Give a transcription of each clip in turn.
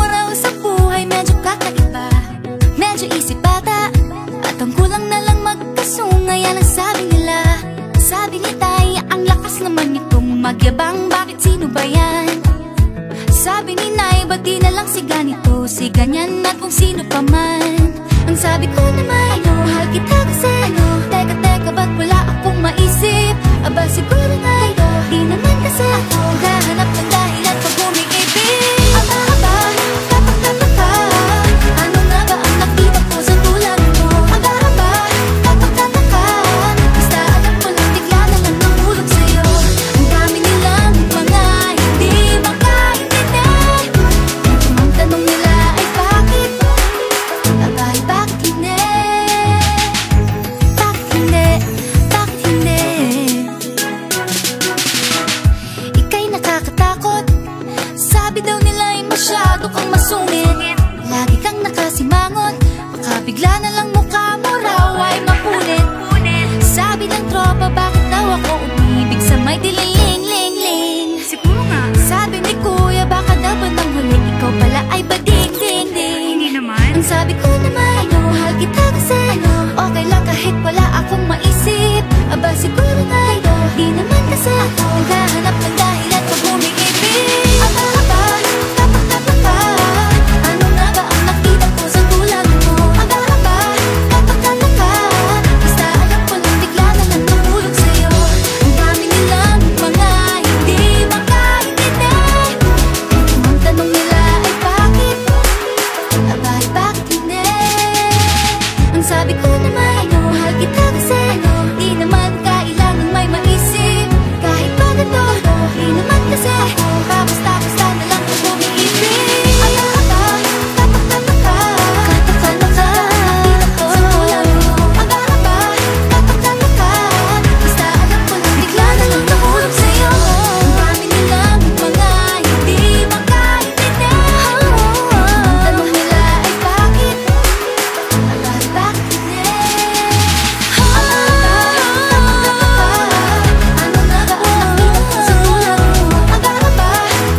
mo raw sa buhay medyo kakaiba, medyo isip bata, at ang kulang na lang magkasunga, yan ang sabi nila. Sabi ni Tay, ang lakas naman nitong magyabang, bakit sino ba yan? Sabi ni Nay, ba't di na lang si ganito, si ganyan, at kung sino pa man. Ang sabi ko naman, mahal kita kasi teka teka, ba't wala akong maisip? Aba siguro nga, di naman kasi ako hahanap ng dahilan pag umiibig. Aba aba, kapag-kapag ano nga ba ang nakita ko sa tulad mo? Aba aba, kapag-kapag basta alam ko lang bigla na lang nahulog sa'yo. Ang dami nilang mga hindi makaintindi. Ang tanong nila ay bakit? Aba ay bakit hindi? Bakit hindi? Bakit hindi? Ika'y nakakatakot, sabi daw nila ay masyado kang masungit. Lagi kang nakasimangot, baka bigla na lang mukha mo raw ay mapunit. Sabi ng tropa, bakit daw ako umibig sa may diling-ling-ling-ling? Siguro nga. Sabi ni kuya, baka daw ba nang huli ikaw pala ay bading-ding-ding? Hindi naman. Ang sabi ko naman, mahal kita kasi okay lang kahit wala akong maisip. Aba siguro nga, di naman kasi ako naghahanap ng dahilan pag umiibig. Aba aba, kapag-kapag ano nga ba ang nakita ko sa tulad mo? Aba aba, kapag-kapag basta alam ko lang bigla na lang nahulog sa'yo. Ang dami nilang mga hindi makaintindi. Ang tanong nila ay bakit? Aba ay bakit hindi? Ang sabi ko naman, mahal kita kasi di naman kailangan may maisip. Kahit pa ganito, di naman kasi basta-basta na lang pag umiibig. Aba aba, kapag-kapag nakita ko sa tulad mo. Aba aba, kapag-kapag basta alam ko lang bigla na lang nahulog sa'yo. Ang dami nilang mga hindi makaintindi. Ang tanong nila ay bakit? Aba ay bakit hindi? Aba ano nga ba ang nakita ko sa tulad mo? Aba aba,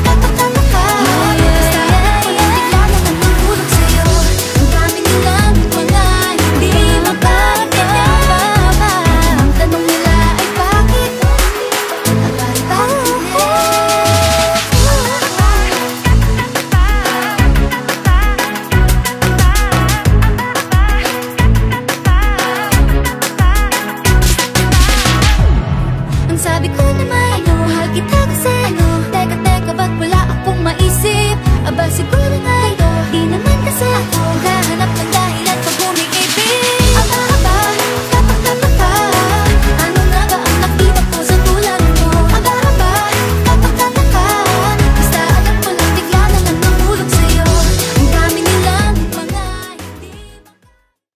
kapag-kapag basta alam ko lang bigla na lang nahulog sa'yo. Ang dami nilang mga hindi makaintindi. Ang tanong nila ay bakit? Aba ay bakit hindi? Ang sabi ko naman, mahal kita kasi teka teka, ba't wala akong maisip? Aba siguro nga, di naman kasi ako hahanap ng